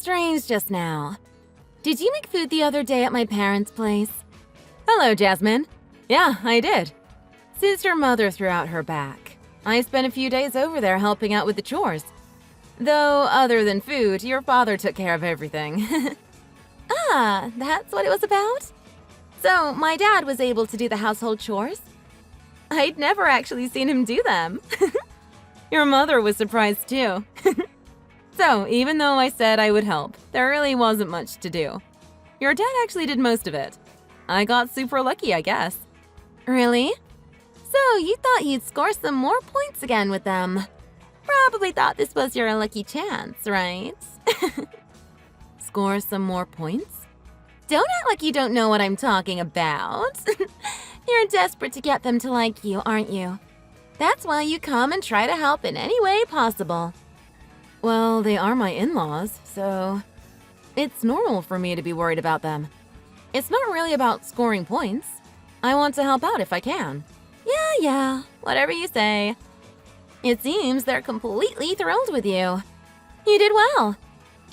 strange just now. Did you make food the other day at my parents' place? Hello, Jasmine. Yeah, I did. Since your mother threw out her back, I spent a few days over there helping out with the chores. Though, other than food, your father took care of everything. Ah, that's what it was about? So, my dad was able to do the household chores? I'd never actually seen him do them. Your mother was surprised too. So, even though I said I would help, there really wasn't much to do. Your dad actually did most of it. I got super lucky, I guess. Really? So, you thought you'd score some more points again with them. Probably thought this was your lucky chance, right? Score some more points? Don't act like you don't know what I'm talking about. You're desperate to get them to like you, aren't you? That's why you come and try to help in any way possible. Well, they are my in-laws, so it's normal for me to be worried about them. It's not really about scoring points. I want to help out if I can. Yeah, whatever you say. It seems they're completely thrilled with you. You did well,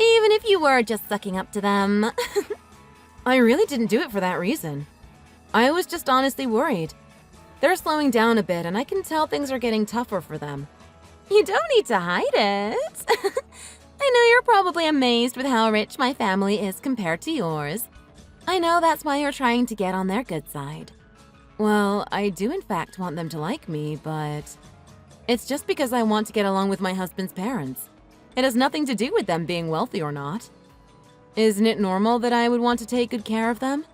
even if you were just sucking up to them. I really didn't do it for that reason. I was just honestly worried. They're slowing down a bit, and I can tell things are getting tougher for them. You don't need to hide it. I know you're probably amazed with how rich my family is compared to yours. I know that's why you're trying to get on their good side. Well, I do in fact want them to like me, but it's just because I want to get along with my husband's parents. It has nothing to do with them being wealthy or not. Isn't it normal that I would want to take good care of them?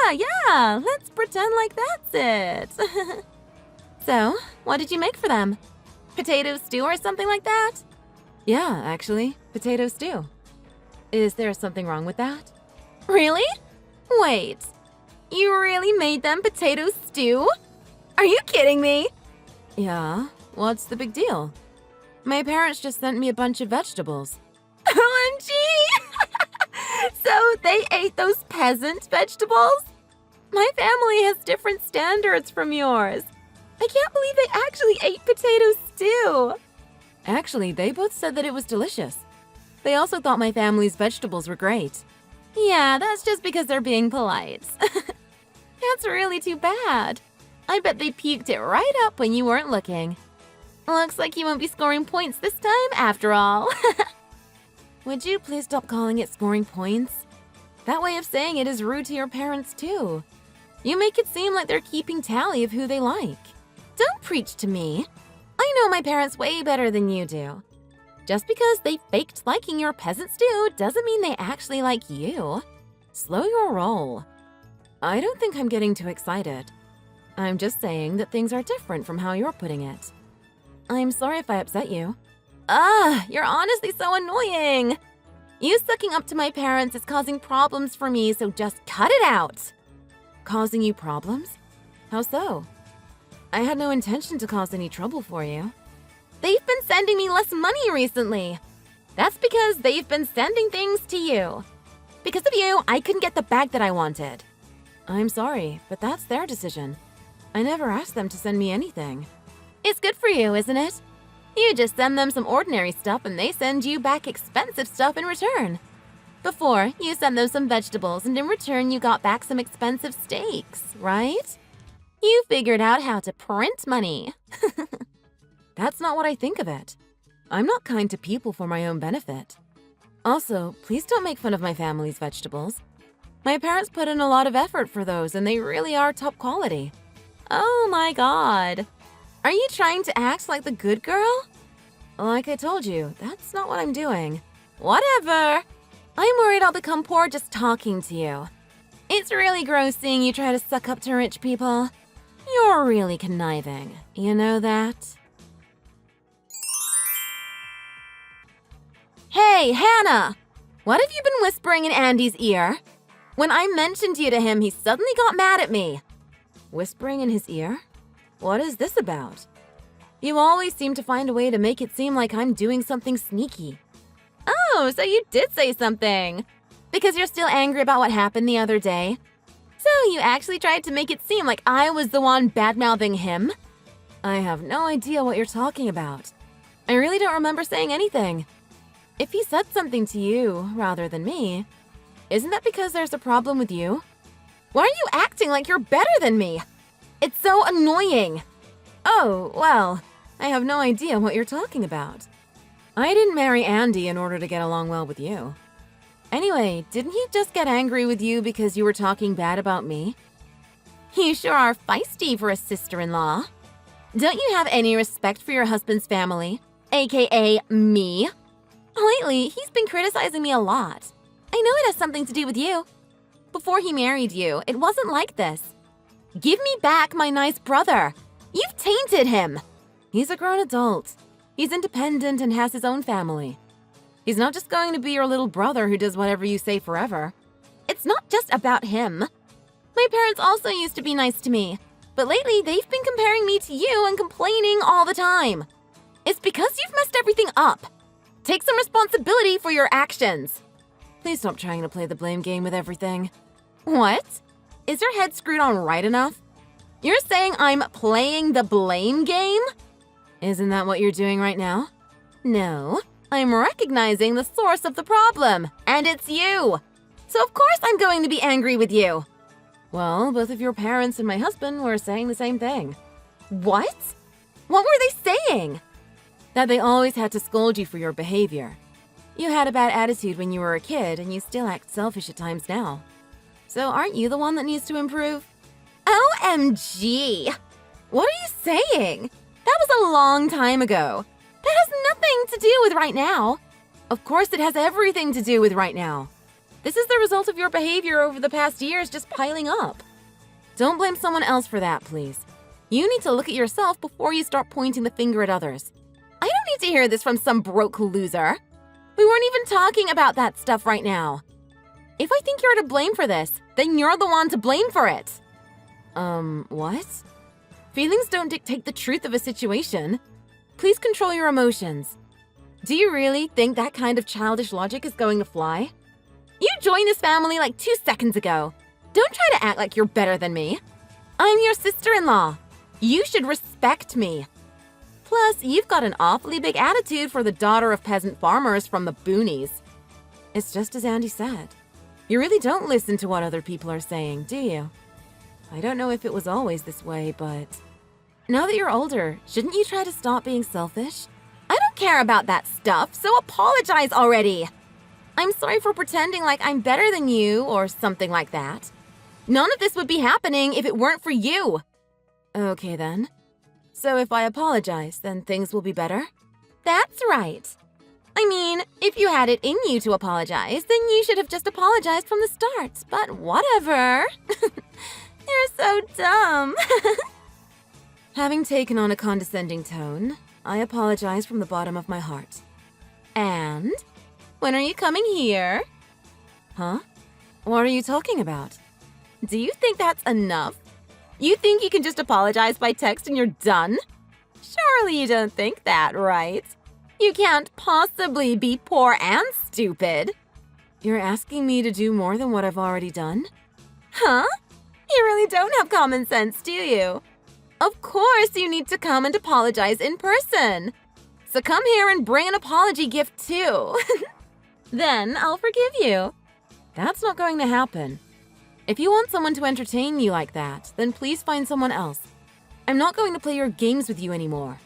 Yeah, let's pretend like that's it. So, what did you make for them? Potato stew or something like that? Yeah, actually, potato stew. Is there something wrong with that? Really? Wait, you really made them potato stew? Are you kidding me? Yeah, what's the big deal? My parents just sent me a bunch of vegetables. OMG! So they ate those peasant vegetables? My family has different standards from yours. I can't believe they actually ate potato stew. Actually, they both said that it was delicious. They also thought my family's vegetables were great. Yeah, that's just because they're being polite. That's really too bad. I bet they puked it right up when you weren't looking. Looks like you won't be scoring points this time after all. Would you please stop calling it scoring points? That way of saying it is rude to your parents too. You make it seem like they're keeping tally of who they like. Don't preach to me. I know my parents way better than you do. Just because they faked liking your peasant stew doesn't mean they actually like you. Slow your roll. I don't think I'm getting too excited. I'm just saying that things are different from how you're putting it. I'm sorry if I upset you. You're honestly so annoying. You sucking up to my parents is causing problems for me, so just cut it out. Causing you problems? How so? I had no intention to cause any trouble for you. They've been sending me less money recently. That's because they've been sending things to you. Because of you, I couldn't get the bag that I wanted. I'm sorry, but that's their decision. I never asked them to send me anything. It's good for you, isn't it? You just send them some ordinary stuff and they send you back expensive stuff in return. Before, you sent them some vegetables and in return you got back some expensive steaks, right? You figured out how to print money. That's not what I think of it. I'm not kind to people for my own benefit. Also, please don't make fun of my family's vegetables. My parents put in a lot of effort for those and they really are top quality. Oh my god. Are you trying to act like the good girl? Like I told you, that's not what I'm doing. Whatever. I'm worried I'll become poor just talking to you. It's really gross seeing you try to suck up to rich people. You're really conniving. You know that? Hey, Hannah! What have you been whispering in Andy's ear? When I mentioned you to him, he suddenly got mad at me. Whispering in his ear? What is this about? You always seem to find a way to make it seem like I'm doing something sneaky. Oh, so you did say something. Because you're still angry about what happened the other day? So you actually tried to make it seem like I was the one bad-mouthing him? I have no idea what you're talking about. I really don't remember saying anything. If he said something to you rather than me, isn't that because there's a problem with you? Why are you acting like you're better than me? It's so annoying. Oh, well, I have no idea what you're talking about. I didn't marry Andy in order to get along well with you. Anyway, didn't he just get angry with you because you were talking bad about me? You sure are feisty for a sister-in-law. Don't you have any respect for your husband's family, aka me? Lately, he's been criticizing me a lot. I know it has something to do with you. Before he married you, it wasn't like this. Give me back my nice brother. You've tainted him. He's a grown adult. He's independent and has his own family. He's not just going to be your little brother who does whatever you say forever. It's not just about him. My parents also used to be nice to me, but lately they've been comparing me to you and complaining all the time. It's because you've messed everything up. Take some responsibility for your actions. Please stop trying to play the blame game with everything. What? Is your head screwed on right enough? You're saying I'm playing the blame game? Isn't that what you're doing right now? No, I'm recognizing the source of the problem, and it's you. So of course I'm going to be angry with you. Well, both of your parents and my husband were saying the same thing. What? What were they saying? That they always had to scold you for your behavior. You had a bad attitude when you were a kid, and you still act selfish at times now. So aren't you the one that needs to improve? OMG! What are you saying? That was a long time ago. That has nothing to do with right now. Of course it has everything to do with right now. This is the result of your behavior over the past years just piling up. Don't blame someone else for that, please. You need to look at yourself before you start pointing the finger at others. I don't need to hear this from some broke loser. We weren't even talking about that stuff right now. If I think you're to blame for this, then you're the one to blame for it. What? Feelings don't dictate the truth of a situation. Please control your emotions. Do you really think that kind of childish logic is going to fly? You joined this family like 2 seconds ago. Don't try to act like you're better than me. I'm your sister-in-law. You should respect me. Plus, you've got an awfully big attitude for the daughter of peasant farmers from the boonies. It's just as Andy said. You really don't listen to what other people are saying, do you? I don't know if it was always this way, but now that you're older, shouldn't you try to stop being selfish? I don't care about that stuff, so apologize already. I'm sorry for pretending like I'm better than you or something like that. None of this would be happening if it weren't for you. Okay then. So if I apologize, then things will be better? That's right. I mean, if you had it in you to apologize, then you should have just apologized from the start, but whatever. You're so dumb. Having taken on a condescending tone, I apologize from the bottom of my heart. And when are you coming here? Huh? What are you talking about? Do you think that's enough? You think you can just apologize by text and you're done? Surely you don't think that, right? You can't possibly be poor and stupid. You're asking me to do more than what I've already done? Huh? You really don't have common sense, do you? Of course you need to come and apologize in person. So come here and bring an apology gift too. Then I'll forgive you. That's not going to happen. If you want someone to entertain you like that, then please find someone else. I'm not going to play your games with you anymore.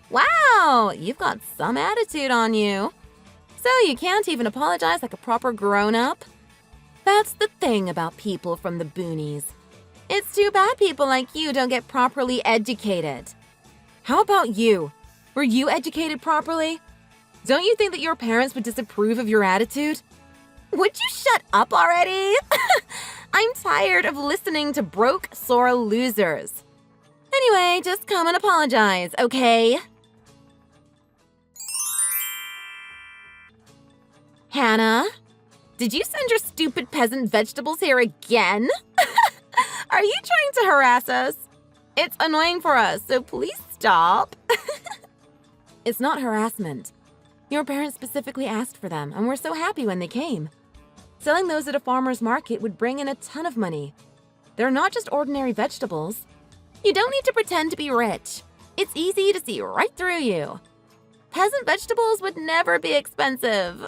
Wow, you've got some attitude on you. So you can't even apologize like a proper grown-up? That's the thing about people from the boonies. It's too bad people like you don't get properly educated. How about you? Were you educated properly? Don't you think that your parents would disapprove of your attitude? Would you shut up already? I'm tired of listening to broke, sore losers. Anyway, just come and apologize, okay? Hannah, did you send your stupid peasant vegetables here again? Are you trying to harass us? It's annoying for us, so please stop. It's not harassment. Your parents specifically asked for them, and we're so happy when they came. Selling those at a farmer's market would bring in a ton of money. They're not just ordinary vegetables. You don't need to pretend to be rich. It's easy to see right through you. Peasant vegetables would never be expensive.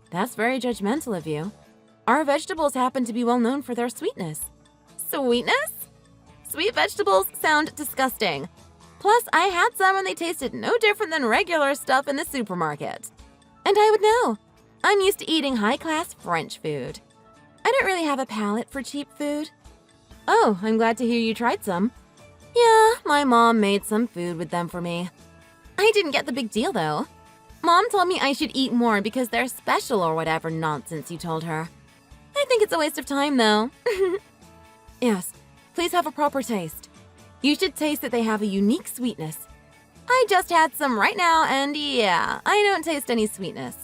That's very judgmental of you. Our vegetables happen to be well known for their sweetness. Sweetness? Sweet vegetables sound disgusting. Plus, I had some and they tasted no different than regular stuff in the supermarket. And I would know. I'm used to eating high-class French food. I don't really have a palate for cheap food. Oh, I'm glad to hear you tried some. Yeah, my mom made some food with them for me. I didn't get the big deal, though. Mom told me I should eat more because they're special or whatever nonsense you told her. I think it's a waste of time, though. Yes, please have a proper taste. You should taste that they have a unique sweetness. I just had some right now, and yeah, I don't taste any sweetness.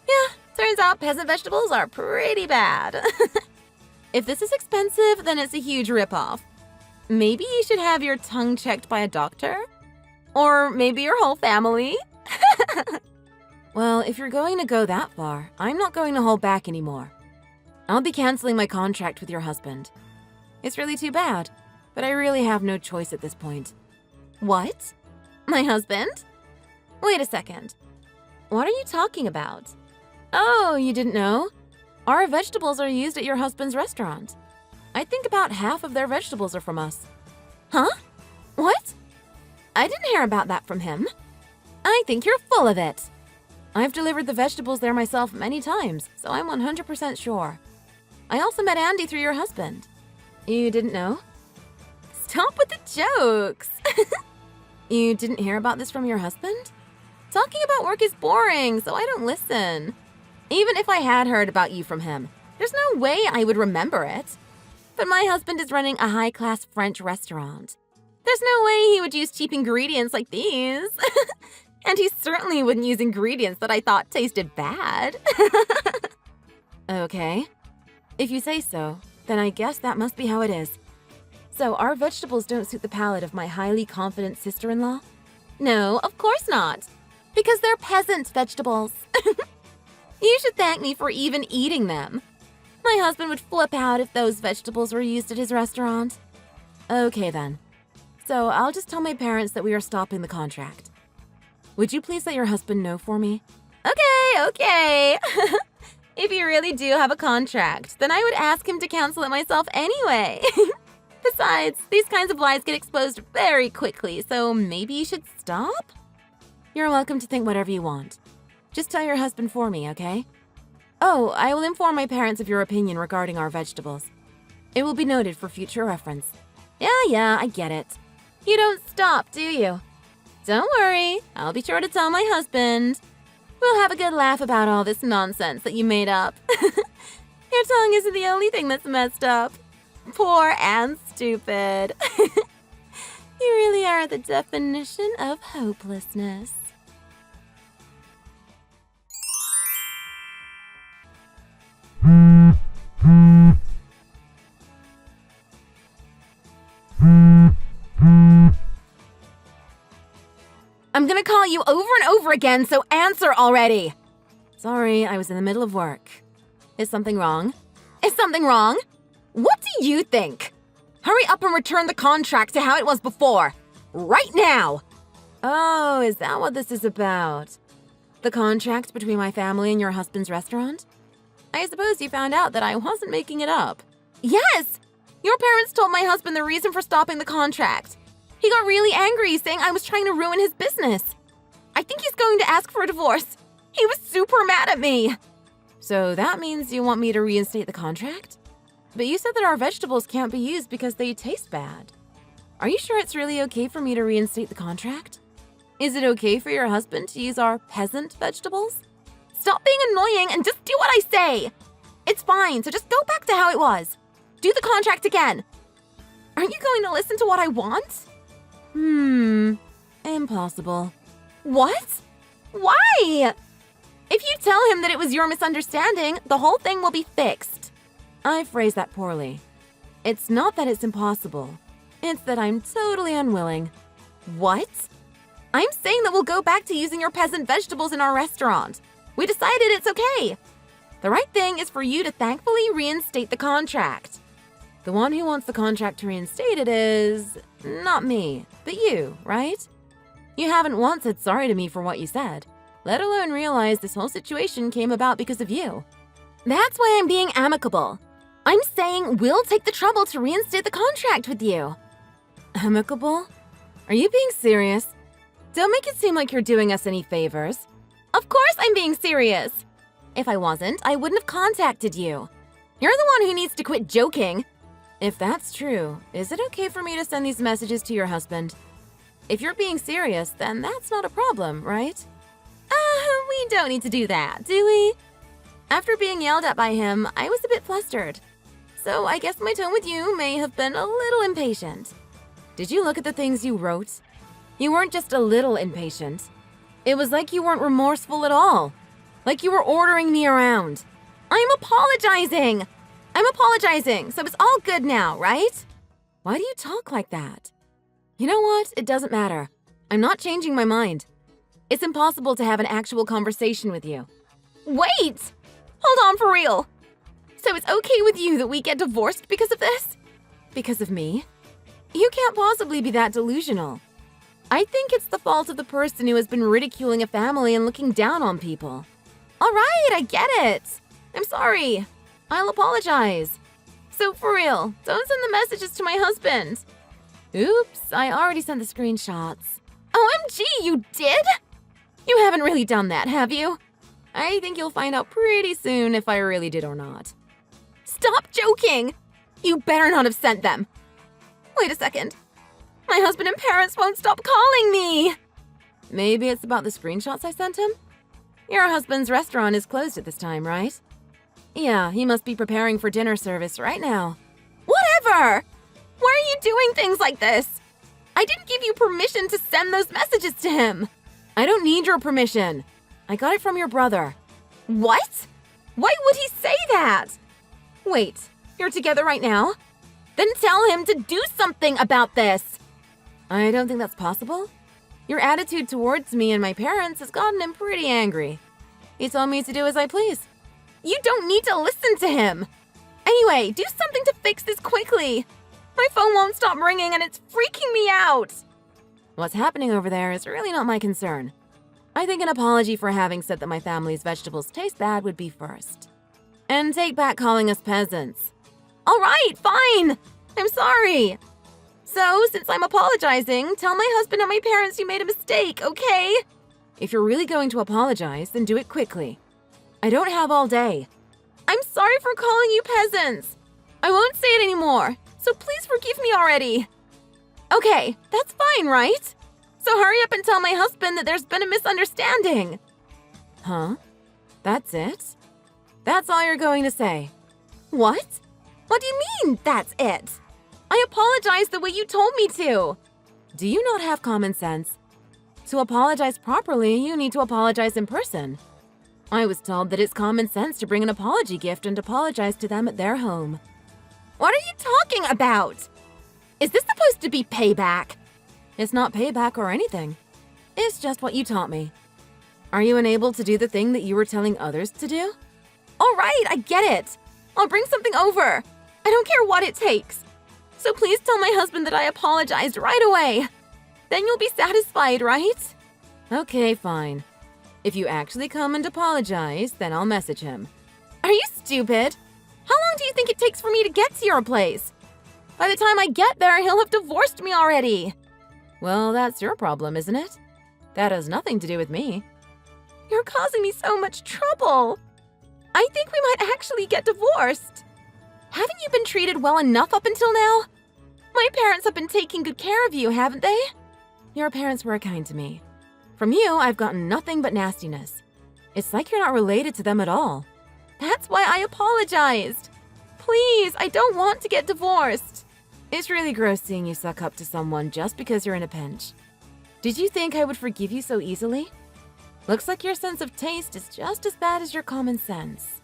Yeah, turns out peasant vegetables are pretty bad. If this is expensive, then it's a huge ripoff. Maybe you should have your tongue checked by a doctor? Or maybe your whole family? Well, if you're going to go that far, I'm not going to hold back anymore. I'll be canceling my contract with your husband. It's really too bad, but I really have no choice at this point. What? My husband? Wait a second. What are you talking about? Oh, you didn't know? Our vegetables are used at your husband's restaurant. I think about half of their vegetables are from us. Huh? What? I didn't hear about that from him. I think you're full of it. I've delivered the vegetables there myself many times, so I'm 100% sure. I also met Andy through your husband. You didn't know? Stop with the jokes. You didn't hear about this from your husband? Talking about work is boring, so I don't listen. Even if I had heard about you from him, there's no way I would remember it. But my husband is running a high-class French restaurant. There's no way he would use cheap ingredients like these. And he certainly wouldn't use ingredients that I thought tasted bad. Okay. If you say so, then I guess that must be how it is. So our vegetables don't suit the palate of my highly confident sister-in-law? No, of course not. Because they're peasant vegetables. You should thank me for even eating them. My husband would flip out if those vegetables were used at his restaurant. Okay then. So I'll just tell my parents that we are stopping the contract. Would you please let your husband know for me? Okay. If you really do have a contract, then I would ask him to cancel it myself anyway. Besides, these kinds of lies get exposed very quickly, so maybe you should stop? You're welcome to think whatever you want. Just tell your husband for me, okay? Oh, I will inform my parents of your opinion regarding our vegetables. It will be noted for future reference. Yeah, I get it. You don't stop, do you? Don't worry, I'll be sure to tell my husband. We'll have a good laugh about all this nonsense that you made up. Your tongue isn't the only thing that's messed up. Poor and stupid. You really are the definition of hopelessness. I'm gonna call you over and over again, so answer already! Sorry, I was in the middle of work. Is something wrong? Is something wrong? What do you think? Hurry up and return the contract to how it was before! Right now! Oh, is that what this is about? The contract between my family and your husband's restaurant? I suppose you found out that I wasn't making it up. Yes! Your parents told my husband the reason for stopping the contract. He got really angry, saying I was trying to ruin his business. I think he's going to ask for a divorce. He was super mad at me. So that means you want me to reinstate the contract? But you said that our vegetables can't be used because they taste bad. Are you sure it's really okay for me to reinstate the contract? Is it okay for your husband to use our peasant vegetables? Stop being annoying and just do what I say. It's fine, so just go back to how it was. Do the contract again. Aren't you going to listen to what I want? Impossible. What? Why? If you tell him that it was your misunderstanding, the whole thing will be fixed. I phrased that poorly. It's not that it's impossible. It's that I'm totally unwilling. What? I'm saying that we'll go back to using your peasant vegetables in our restaurant. We decided it's okay. The right thing is for you to thankfully reinstate the contract. The one who wants the contract reinstated is not me, but you, right? You haven't once said sorry to me for what you said, let alone realize this whole situation came about because of you. That's why I'm being amicable. I'm saying we'll take the trouble to reinstate the contract with you. Amicable? Are you being serious? Don't make it seem like you're doing us any favors. Of course I'm being serious. If I wasn't, I wouldn't have contacted you. You're the one who needs to quit joking. If that's true, is it okay for me to send these messages to your husband? If you're being serious, then that's not a problem, right? We don't need to do that, do we? After being yelled at by him, I was a bit flustered. So I guess my tone with you may have been a little impatient. Did you look at the things you wrote? You weren't just a little impatient. It was like you weren't remorseful at all. Like you were ordering me around. I'm apologizing! So it's all good now, right? Why do you talk like that? You know what? It doesn't matter. I'm not changing my mind. It's impossible to have an actual conversation with you. Wait! Hold on, for real. So it's okay with you that we get divorced because of this? Because of me? You can't possibly be that delusional. I think it's the fault of the person who has been ridiculing a family and looking down on people. All right, I get it. I'm sorry. I'll apologize. So for real, don't send the messages to my husband. Oops, I already sent the screenshots. OMG, you did? You haven't really done that, have you? I think you'll find out pretty soon if I really did or not. Stop joking! You better not have sent them. Wait a second. My husband and parents won't stop calling me! Maybe it's about the screenshots I sent him? Your husband's restaurant is closed at this time, right? Yeah, he must be preparing for dinner service right now. Whatever! Why are you doing things like this? I didn't give you permission to send those messages to him. I don't need your permission. I got it from your brother. What? Why would he say that? Wait, you're together right now? Then tell him to do something about this. I don't think that's possible. Your attitude towards me and my parents has gotten him pretty angry. He told me to do as I please. You don't need to listen to him. Anyway, do something to fix this quickly. My phone won't stop ringing and it's freaking me out. What's happening over there is really not my concern. I think an apology for having said that my family's vegetables taste bad would be first. And take back calling us peasants. All right, fine. I'm sorry. So, since I'm apologizing, tell my husband and my parents you made a mistake, okay? If you're really going to apologize, then do it quickly. I don't have all day. I'm sorry for calling you peasants. I won't say it anymore, so please forgive me already. Okay, that's fine, right? So hurry up and tell my husband that there's been a misunderstanding. Huh? That's it? That's all you're going to say? What? What do you mean, that's it? I apologized the way you told me to. Do you not have common sense? To apologize properly, you need to apologize in person. I was told that it's common sense to bring an apology gift and apologize to them at their home. What are you talking about? Is this supposed to be payback? It's not payback or anything. It's just what you taught me. Are you unable to do the thing that you were telling others to do? All right, I get it. I'll bring something over. I don't care what it takes. So please tell my husband that I apologized right away. Then you'll be satisfied, right? Okay, fine. If you actually come and apologize, then I'll message him. Are you stupid? How long do you think it takes for me to get to your place? By the time I get there, he'll have divorced me already. Well, that's your problem, isn't it? That has nothing to do with me. You're causing me so much trouble. I think we might actually get divorced. Haven't you been treated well enough up until now? My parents have been taking good care of you, haven't they? Your parents were kind to me. From you, I've gotten nothing but nastiness. It's like you're not related to them at all. That's why I apologized. Please, I don't want to get divorced. It's really gross seeing you suck up to someone just because you're in a pinch. Did you think I would forgive you so easily? Looks like your sense of taste is just as bad as your common sense.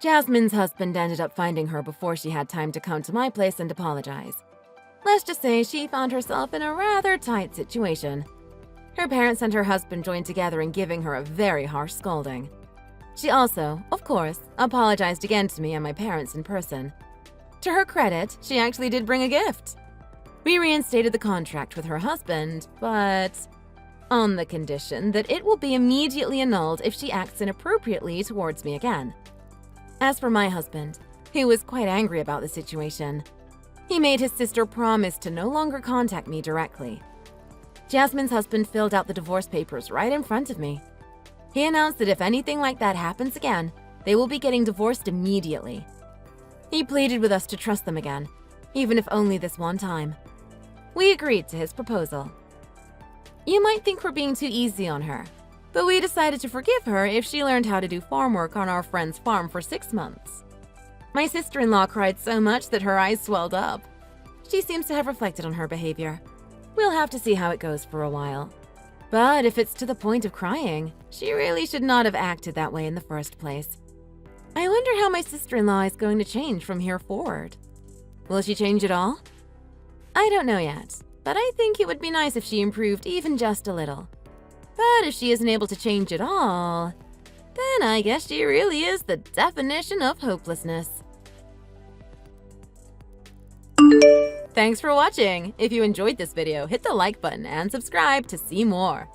Jasmine's husband ended up finding her before she had time to come to my place and apologize. Let's just say she found herself in a rather tight situation. Her parents and her husband joined together in giving her a very harsh scolding. She also, of course, apologized again to me and my parents in person. To her credit, she actually did bring a gift. We reinstated the contract with her husband, but on the condition that it will be immediately annulled if she acts inappropriately towards me again. As for my husband, he was quite angry about the situation. He made his sister promise to no longer contact me directly. Jasmine's husband filled out the divorce papers right in front of me. He announced that if anything like that happens again, they will be getting divorced immediately. He pleaded with us to trust them again, even if only this one time. We agreed to his proposal. You might think we're being too easy on her, but we decided to forgive her if she learned how to do farm work on our friend's farm for 6 months. My sister-in-law cried so much that her eyes swelled up. She seems to have reflected on her behavior. We'll have to see how it goes for a while. But if it's to the point of crying, she really should not have acted that way in the first place. I wonder how my sister-in-law is going to change from here forward. Will she change at all? I don't know yet, but I think it would be nice if she improved even just a little. But if she isn't able to change at all, then I guess she really is the definition of hopelessness. Thanks for watching! If you enjoyed this video, hit the like button and subscribe to see more.